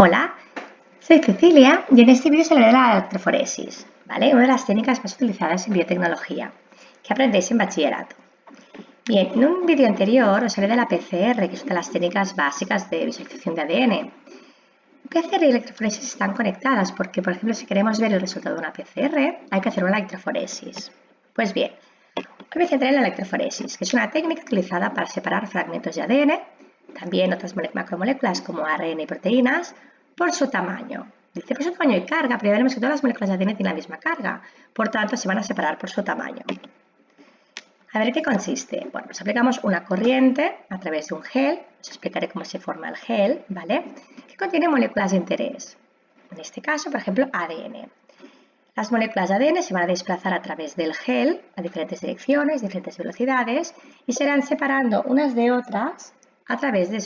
Hola, soy Cecilia y en este vídeo os hablaré de la electroforesis, ¿vale? Una de las técnicas más utilizadas en biotecnología, que aprendéis en bachillerato. Bien, en un vídeo anterior os hablé de la PCR, que es una de las técnicas básicas de visualización de ADN. PCR y electroforesis están conectadas porque, por ejemplo, si queremos ver el resultado de una PCR, hay que hacer una electroforesis. Pues bien, hoy me centraré en la electroforesis, que es una técnica utilizada para separar fragmentos de ADN, también otras macromoléculas como ARN y proteínas, por su tamaño. Dice por su tamaño y carga, pero ya veremos que todas las moléculas de ADN tienen la misma carga, por tanto se van a separar por su tamaño. A ver, ¿qué consiste? Bueno, pues aplicamos una corriente a través de un gel, os explicaré cómo se forma el gel, ¿vale? Que contiene moléculas de interés, en este caso, por ejemplo, ADN. Las moléculas de ADN se van a desplazar a través del gel a diferentes direcciones, diferentes velocidades y se irán separando unas de otras a través de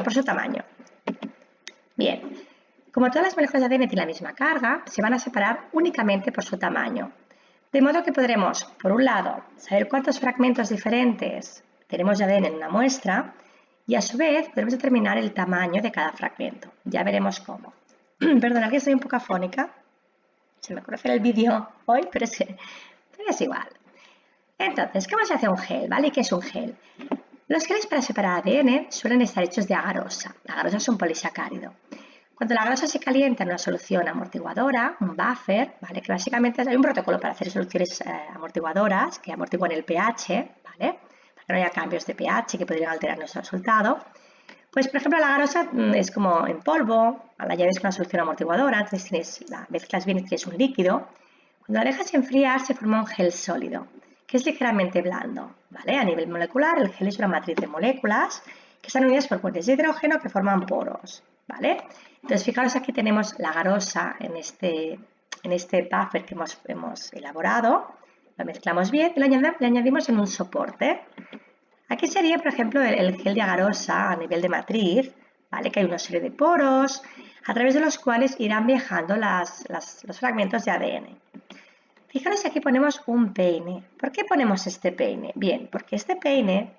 por su tamaño. Bien, como todas las moléculas de ADN tienen la misma carga, se van a separar únicamente por su tamaño. De modo que podremos, por un lado, saber cuántos fragmentos diferentes tenemos de ADN en una muestra y a su vez podremos determinar el tamaño de cada fragmento. Ya veremos cómo. Perdonad que soy un poco afónica. Se me ocurre hacer el vídeo hoy, pero es igual. Entonces, ¿cómo se hace un gel? ¿Vale? ¿Qué es un gel? Los geles para separar ADN suelen estar hechos de agarosa. La agarosa es un polisacárido. Cuando la agarosa se calienta en una solución amortiguadora, un buffer, ¿vale? Que básicamente hay un protocolo para hacer soluciones amortiguadoras que amortiguan el pH, ¿vale? Para que no haya cambios de pH que podrían alterar nuestro resultado. Pues, por ejemplo, la agarosa es como en polvo, la añades con una solución amortiguadora, entonces la mezclas bien y tienes un líquido. Cuando la dejas enfriar se forma un gel sólido, que es ligeramente blando, ¿vale? A nivel molecular, el gel es una matriz de moléculas que están unidas por puentes de hidrógeno que forman poros, ¿vale? Entonces, fijaros, aquí tenemos la agarosa en este buffer que hemos elaborado, lo mezclamos bien y le añadimos en un soporte. Aquí sería, por ejemplo, el gel de agarosa a nivel de matriz, ¿vale? Que hay una serie de poros a través de los cuales irán viajando los fragmentos de ADN. Fijaros, aquí ponemos un peine. ¿Por qué ponemos este peine? Bien, porque este peine,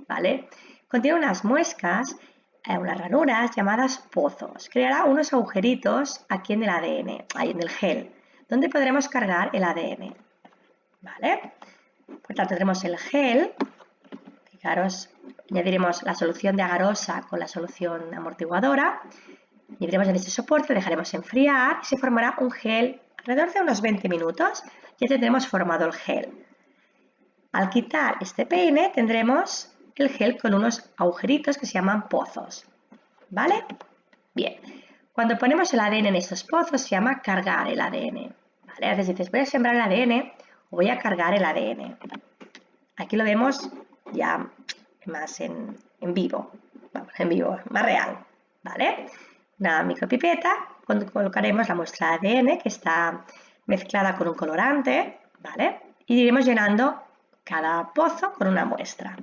¿vale? Contiene unas muescas, unas ranuras llamadas pozos. Creará unos agujeritos aquí en el ADN, ahí en el gel, donde podremos cargar el ADN, ¿vale? Por tanto, tendremos el gel. Fijaros, añadiremos la solución de agarosa con la solución amortiguadora, añadiremos en este soporte, dejaremos enfriar y se formará un gel alrededor de unos 20 minutos. Ya tendremos formado el gel. Al quitar este peine tendremos el gel con unos agujeritos que se llaman pozos, ¿vale? Bien, cuando ponemos el ADN en estos pozos se llama cargar el ADN, ¿vale? A veces dices, voy a sembrar el ADN o voy a cargar el ADN. Aquí lo vemos ya más en vivo, más real, ¿vale? Una micropipeta, colocaremos la muestra de ADN que está mezclada con un colorante, ¿vale? Y iremos llenando cada pozo con una muestra.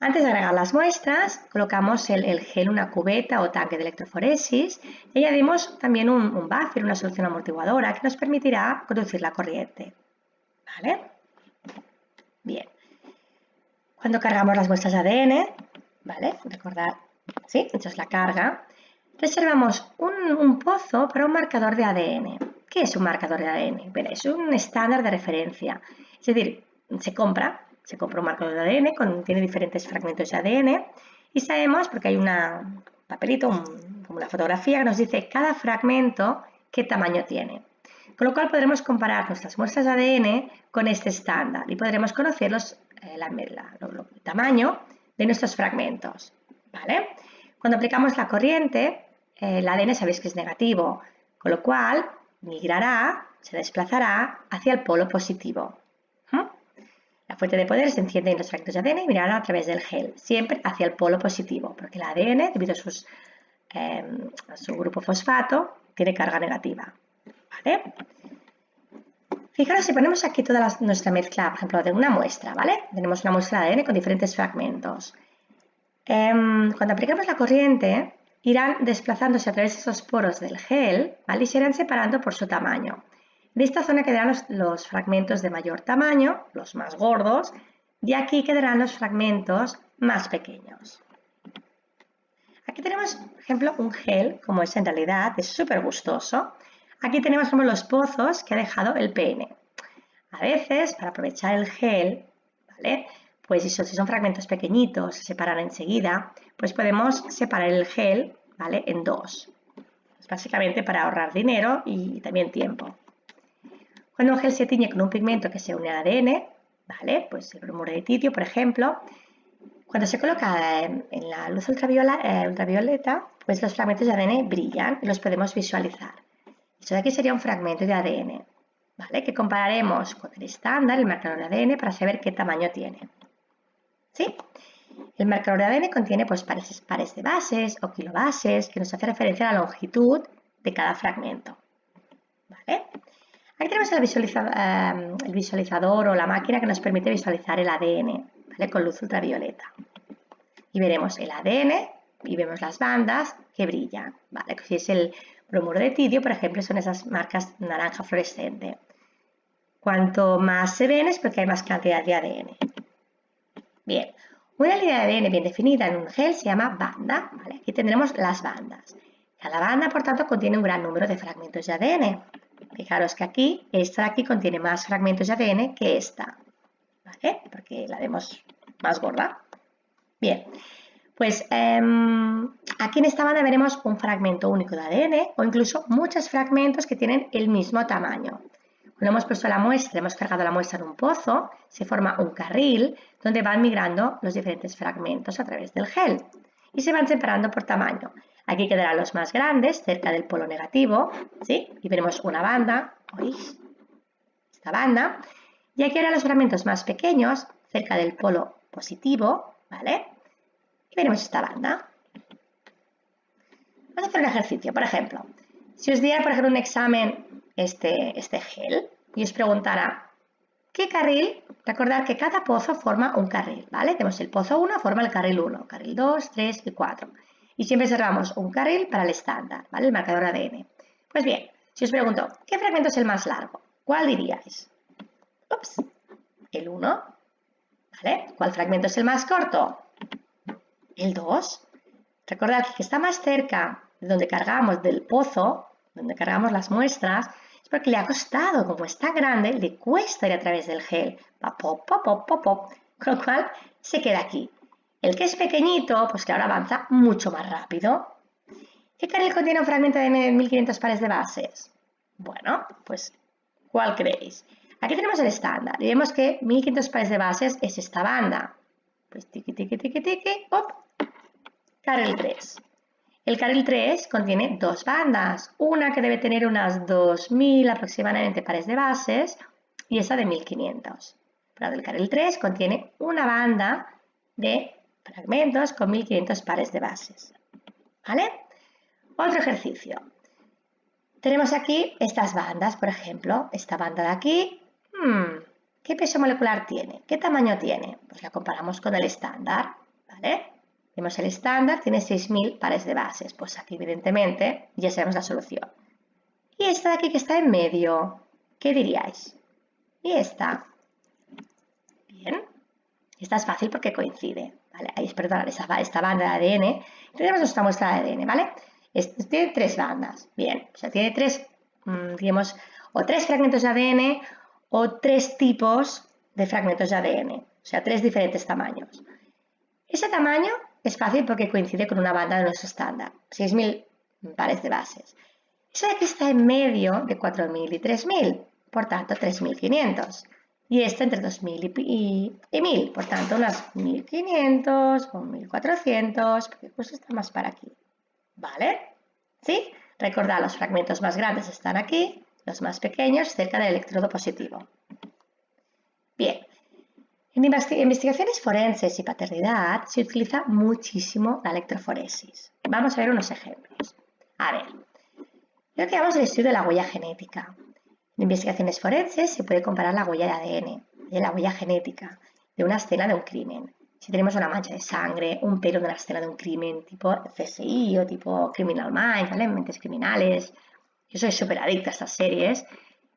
Antes de agregar las muestras, colocamos el gel en una cubeta o tanque de electroforesis y añadimos también un buffer, una solución amortiguadora que nos permitirá conducir la corriente, ¿vale? Bien. Cuando cargamos las muestras de ADN, ¿vale? Recordad, ¿sí? Echas la carga. Reservamos un pozo para un marcador de ADN. ¿Qué es un marcador de ADN? Bueno, es un estándar de referencia. Es decir, se compra un marcador de ADN, tiene diferentes fragmentos de ADN y sabemos, porque hay un papelito, como una fotografía que nos dice cada fragmento qué tamaño tiene. Con lo cual podremos comparar nuestras muestras de ADN con este estándar y podremos conocer el tamaño de nuestros fragmentos, ¿vale? Cuando aplicamos la corriente, el ADN sabéis que es negativo, con lo cual migrará, se desplazará hacia el polo positivo. La fuente de poder se enciende en los fragmentos de ADN y mirará a través del gel, siempre hacia el polo positivo, porque el ADN, debido a su grupo fosfato, tiene carga negativa, ¿vale? Fijaros, si ponemos aquí toda nuestra mezcla, por ejemplo, de una muestra, ¿vale? Tenemos una muestra de ADN con diferentes fragmentos. Cuando aplicamos la corriente, irán desplazándose a través de esos poros del gel, ¿vale? Y se irán separando por su tamaño. De esta zona quedarán los fragmentos de mayor tamaño, los más gordos, y aquí quedarán los fragmentos más pequeños. Aquí tenemos, por ejemplo, un gel, como es en realidad, es súper gustoso. Aquí tenemos como los pozos que ha dejado el pene. A veces, para aprovechar el gel, ¿vale? Pues si son fragmentos pequeñitos, se separan enseguida, pues podemos separar el gel, ¿vale? En dos. Es básicamente para ahorrar dinero y también tiempo. Cuando un gel se tiñe con un pigmento que se une al ADN, ¿vale? Pues el bromuro de tirio, por ejemplo, cuando se coloca en la luz ultravioleta, pues los fragmentos de ADN brillan y los podemos visualizar. Esto de aquí sería un fragmento de ADN, ¿vale? Que compararemos con el estándar, el marcador de ADN, para saber qué tamaño tiene. ¿Sí? El marcador de ADN contiene pues, pares de bases o kilobases que nos hace referencia a la longitud de cada fragmento. ¿Vale? Aquí tenemos el visualizador o la máquina que nos permite visualizar el ADN, ¿vale? Con luz ultravioleta. Y veremos el ADN y vemos las bandas que brillan. ¿Vale? Si es el bromuro de tirio, por ejemplo, son esas marcas naranja fluorescente. Cuanto más se ven es porque hay más cantidad de ADN. Bien, una línea de ADN bien definida en un gel se llama banda. ¿Vale? Aquí tendremos las bandas. Cada banda, por tanto, contiene un gran número de fragmentos de ADN. Fijaros que aquí, esta de aquí contiene más fragmentos de ADN que esta, ¿vale? Porque la vemos más gorda. Bien, pues aquí en esta banda veremos un fragmento único de ADN o incluso muchos fragmentos que tienen el mismo tamaño. Cuando hemos puesto la muestra, hemos cargado la muestra en un pozo, se forma un carril donde van migrando los diferentes fragmentos a través del gel y se van separando por tamaño. Aquí quedarán los más grandes, cerca del polo negativo, ¿sí? Y veremos una banda, esta banda, y aquí habrá los fragmentos más pequeños, cerca del polo positivo, ¿vale? Y veremos esta banda. Vamos a hacer un ejercicio, por ejemplo. Si os diera, por ejemplo, un examen este gel y os preguntara, ¿qué carril? Recordad que cada pozo forma un carril, ¿vale? Tenemos el pozo 1, forma el carril 1, carril 2, 3 y 4. Y siempre reservamos un carril para el estándar, ¿vale? El marcador ADN. Pues bien, si os pregunto, ¿qué fragmento es el más largo? ¿Cuál diríais? Ups, el 1, ¿vale? ¿Cuál fragmento es el más corto? El 2. Recordad que está más cerca de donde cargamos del pozo, donde cargamos las muestras, es porque le ha costado, como es tan grande, le cuesta ir a través del gel. Va pop, pop, pop, pop, pop. Con lo cual se queda aquí. El que es pequeñito, pues que ahora avanza mucho más rápido. ¿Qué carril contiene un fragmento de 1500 pares de bases? Bueno, pues, ¿cuál creéis? Aquí tenemos el estándar y vemos que 1500 pares de bases es esta banda. Pues tiqui, tiqui, tiqui, tiqui, hop, carril 3. El carril 3 contiene dos bandas, una que debe tener unas 2000 aproximadamente pares de bases y esa de 1500. Pero el carril 3 contiene una banda de fragmentos con 1500 pares de bases. ¿Vale? Otro ejercicio. Tenemos aquí estas bandas, por ejemplo, esta banda de aquí. ¿Qué peso molecular tiene? ¿Qué tamaño tiene? Pues la comparamos con el estándar, ¿vale? Vemos el estándar, tiene 6000 pares de bases. Pues aquí, evidentemente, ya sabemos la solución. Y esta de aquí que está en medio, ¿qué diríais? Y esta. Bien. Esta es fácil porque coincide, ¿vale? Perdón, esta banda de ADN. Tenemos nuestra muestra de ADN, ¿vale? Tiene tres bandas. Bien, o sea, tiene tres, digamos, o tres fragmentos de ADN o tres tipos de fragmentos de ADN. O sea, tres diferentes tamaños. Ese tamaño es fácil porque coincide con una banda de nuestro estándar, 6000 pares de bases. Esa de aquí está en medio de 4000 y 3000, por tanto 3500. Y esta entre 2000 y 1000, por tanto unas 1500 o 1400, porque justo está más para aquí. ¿Vale? ¿Sí? Recordad, los fragmentos más grandes están aquí, los más pequeños cerca del electrodo positivo. Bien. En investigaciones forenses y paternidad se utiliza muchísimo la electroforesis. Vamos a ver unos ejemplos. A ver, lo que llamamos el estudio de la huella genética. En investigaciones forenses se puede comparar la huella de ADN, de la huella genética, de una escena de un crimen. Si tenemos una mancha de sangre, un pelo de una escena de un crimen tipo CSI o tipo Criminal Minds, ¿vale? Mentes criminales. Yo soy súper adicta a estas series.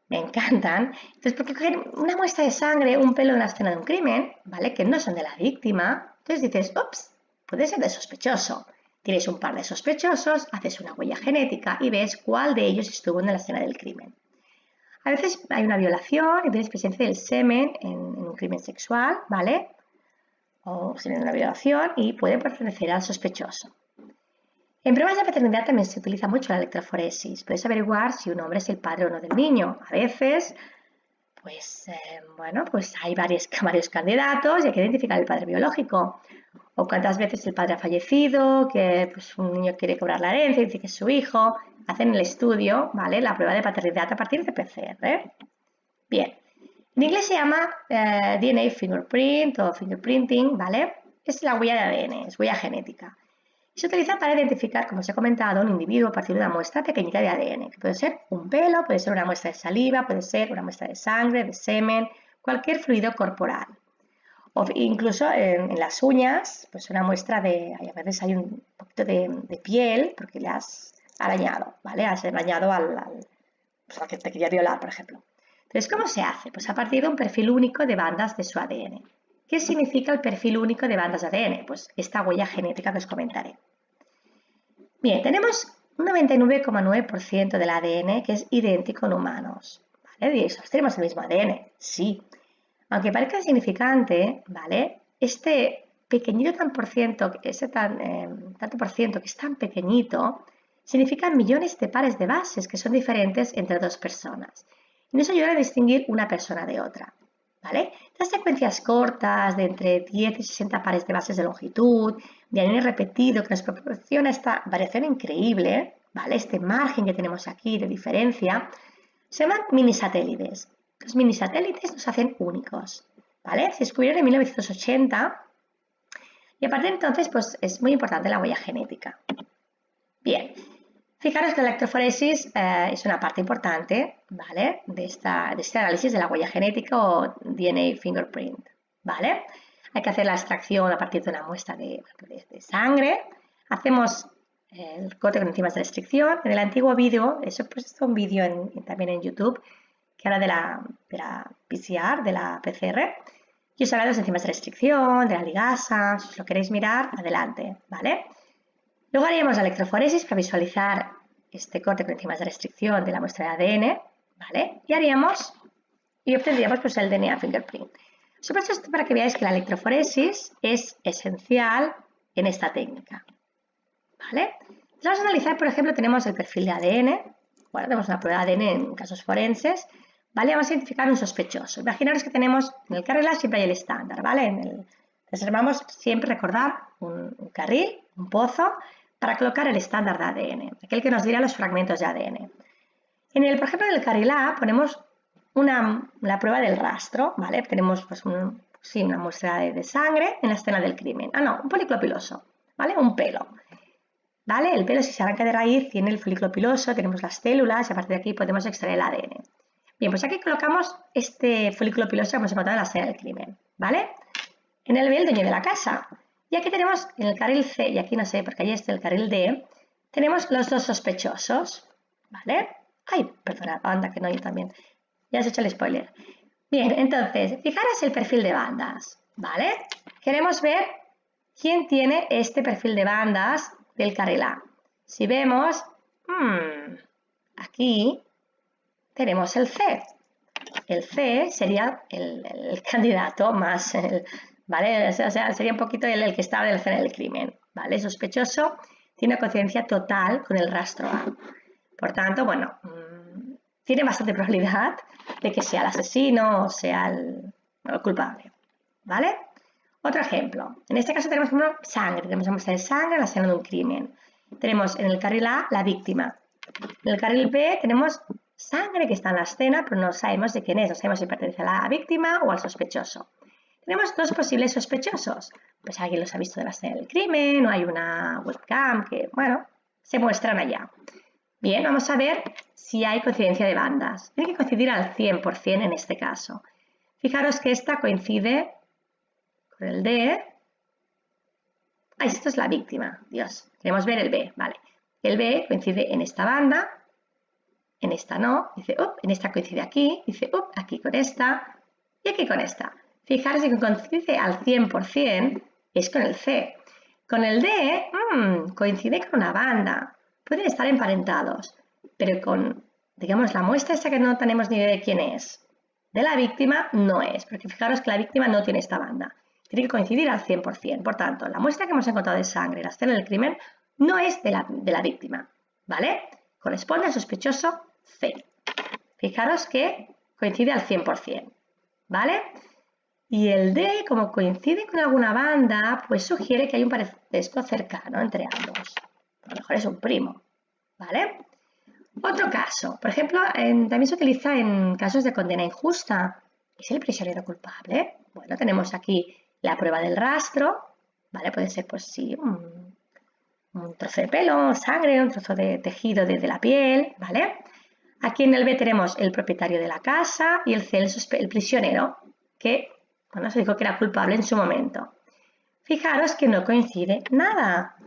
Me encantan. Entonces, porque coger una muestra de sangre, un pelo de una escena de un crimen, ¿vale? Que no son de la víctima. Entonces dices, ups, puede ser de sospechoso. Tienes un par de sospechosos, haces una huella genética y ves cuál de ellos estuvo en la escena del crimen. A veces hay una violación y tienes presencia del semen en un crimen sexual, ¿vale? O si hay una violación y puede pertenecer al sospechoso. En pruebas de paternidad también se utiliza mucho la electroforesis. Puedes averiguar si un hombre es el padre o no del niño. A veces, pues hay varios candidatos y hay que identificar el padre biológico. O cuántas veces el padre ha fallecido, que pues, un niño quiere cobrar la herencia y dice que es su hijo. Hacen el estudio, ¿vale? La prueba de paternidad a partir de PCR. Bien. En inglés se llama DNA fingerprint o fingerprinting, ¿vale? Es la huella de ADN, es huella genética. Se utiliza para identificar, como os he comentado, un individuo a partir de una muestra pequeñita de ADN, que puede ser un pelo, puede ser una muestra de saliva, puede ser una muestra de sangre, de semen, cualquier fluido corporal. O incluso en las uñas, pues una muestra a veces hay un poquito de piel, porque le has arañado, ¿vale? Has arañado al que te quería violar, por ejemplo. Entonces, ¿cómo se hace? Pues a partir de un perfil único de bandas de su ADN. ¿Qué significa el perfil único de bandas de ADN? Pues esta huella genética que os comentaré. Bien, tenemos un 99,9% del ADN que es idéntico en humanos. ¿Vale? Y tenemos el mismo ADN, sí. Aunque parezca insignificante, ¿vale? Este pequeñito tanto por ciento que es tan pequeñito, significa millones de pares de bases que son diferentes entre dos personas. Y nos ayuda a distinguir una persona de otra. ¿Vale? Las secuencias cortas de entre 10 y 60 pares de bases de longitud, de ADN repetido, que nos proporciona esta variación increíble, ¿vale? Este margen que tenemos aquí de diferencia, se llaman minisatélites. Los minisatélites nos hacen únicos, ¿vale? Se descubrieron en 1980 y a partir de entonces pues, es muy importante la huella genética. Bien. Fijaros que la electroforesis es una parte importante, ¿vale? de este análisis de la huella genética o DNA fingerprint, ¿vale? Hay que hacer la extracción a partir de una muestra de sangre. Hacemos el corte con enzimas de restricción. En el antiguo vídeo, eso he puesto un vídeo también en YouTube, que habla de la PCR, de la PCR. Y os habla de las enzimas de restricción, de la ligasa. Si os lo queréis mirar, adelante, ¿vale? Luego haríamos la electroforesis para visualizar este corte con enzimas de restricción de la muestra de ADN, ¿vale? Y obtendríamos pues, el DNA fingerprint. Sobre esto para que veáis que la electroforesis es esencial en esta técnica, ¿vale? Entonces vamos a analizar, por ejemplo, tenemos el perfil de ADN, bueno, tenemos una prueba de ADN en casos forenses, ¿vale? Vamos a identificar un sospechoso. Imaginaros que tenemos en el carril A siempre hay el estándar, ¿vale? Reservamos siempre recordar un carril, un pozo, para colocar el estándar de ADN, aquel que nos dirá los fragmentos de ADN. Por ejemplo, en el carril A ponemos la prueba del rastro, ¿vale? Tenemos pues, una muestra de sangre en la escena del crimen. Un folículo piloso, ¿vale? Un pelo. ¿Vale? El pelo, si se arranca de raíz, tiene el folículo piloso, tenemos las células y a partir de aquí podemos extraer el ADN. Bien, pues aquí colocamos este folículo piloso que hemos encontrado en la escena del crimen, ¿vale? En el B, el dueño de la casa. Y aquí tenemos en el carril C, y aquí no sé, porque ahí está el carril D, tenemos los dos sospechosos, ¿vale? Ay, perdona, anda, que no, yo también. Ya has hecho el spoiler. Bien, entonces, fijaros el perfil de bandas, ¿vale? Queremos ver quién tiene este perfil de bandas del carril A. Si vemos, aquí tenemos el C. El C sería el candidato más... ¿Vale? O sea, sería un poquito el que estaba en la escena del crimen, ¿vale? Sospechoso tiene coincidencia total con el rastro A. Por tanto, bueno, tiene bastante probabilidad de que sea el asesino o sea el culpable, ¿vale? Otro ejemplo. En este caso tenemos como sangre. Tenemos una muestra de sangre en la escena de un crimen. Tenemos en el carril A la víctima. En el carril B tenemos sangre que está en la escena, pero no sabemos de quién es. No sabemos si pertenece a la víctima o al sospechoso. Tenemos dos posibles sospechosos. Pues alguien los ha visto de la escena del crimen o hay una webcam que, bueno, se muestran allá. Bien, vamos a ver si hay coincidencia de bandas. Tiene que coincidir al 100% en este caso. Fijaros que esta coincide con el D. Esto es la víctima. Dios, queremos ver el B, vale. El B coincide en esta banda, en esta no. Dice, en esta coincide aquí. Dice, aquí con esta y aquí con esta. Fijaros que coincide al 100% es con el C. Con el D, coincide con una banda. Pueden estar emparentados, pero con, digamos, la muestra esa que no tenemos ni idea de quién es, de la víctima, no es, porque fijaros que la víctima no tiene esta banda. Tiene que coincidir al 100%. Por tanto, la muestra que hemos encontrado de sangre en la escena del crimen no es de la víctima, ¿vale? Corresponde al sospechoso C. Fijaros que coincide al 100%, ¿vale? Y el D, como coincide con alguna banda, pues sugiere que hay un parentesco cercano entre ambos. A lo mejor es un primo, ¿vale? Otro caso, por ejemplo, también se utiliza en casos de condena injusta. ¿Es el prisionero culpable? Bueno, tenemos aquí la prueba del rastro, ¿vale? Puede ser, pues sí, un trozo de pelo, sangre, un trozo de tejido de la piel, ¿vale? Aquí en el B tenemos el propietario de la casa y el C, el prisionero, que, bueno, se dijo que era culpable en su momento. Fijaros que no coincide nada.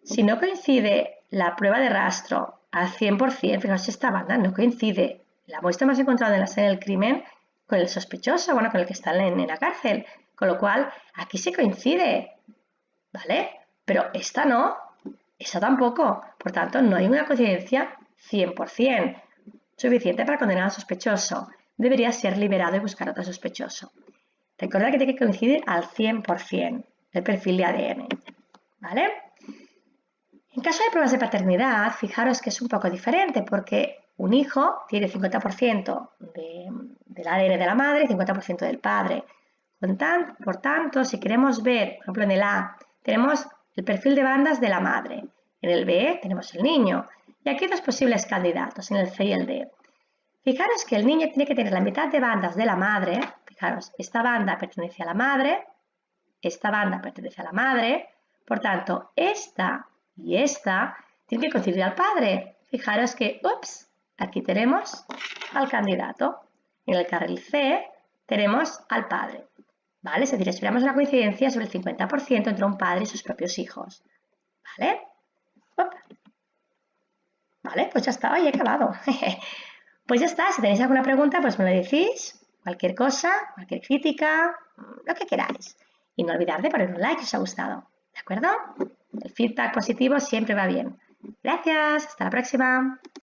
Si no coincide la prueba de rastro al 100%, fijaros, esta banda no coincide. La muestra hemos encontrado en la escena del crimen con el sospechoso, bueno, con el que está en la cárcel. Con lo cual, aquí se coincide, ¿vale? Pero esta no, esta tampoco. Por tanto, no hay una coincidencia 100% suficiente para condenar al sospechoso. Debería ser liberado y buscar otro sospechoso. Recordad que tiene que coincidir al 100% el perfil de ADN, ¿vale? En caso de pruebas de paternidad, fijaros que es un poco diferente porque un hijo tiene 50% del ADN de la madre y 50% del padre. Por tanto, si queremos ver, por ejemplo, en el A tenemos el perfil de bandas de la madre, en el B tenemos el niño y aquí dos posibles candidatos, en el C y el D. Fijaros que el niño tiene que tener la mitad de bandas de la madre. Fijaros, esta banda pertenece a la madre, esta banda pertenece a la madre, por tanto, esta y esta tienen que coincidir al padre. Fijaros que, ups, aquí tenemos al candidato. En el carril C tenemos al padre, ¿vale? Es decir, esperamos una coincidencia sobre el 50% entre un padre y sus propios hijos, ¿vale? Vale, pues ya está, y he acabado. Pues ya está, si tenéis alguna pregunta, pues me lo decís, cualquier cosa, cualquier crítica, lo que queráis. Y no olvidar de poner un like si os ha gustado, ¿de acuerdo? El feedback positivo siempre va bien. Gracias, hasta la próxima.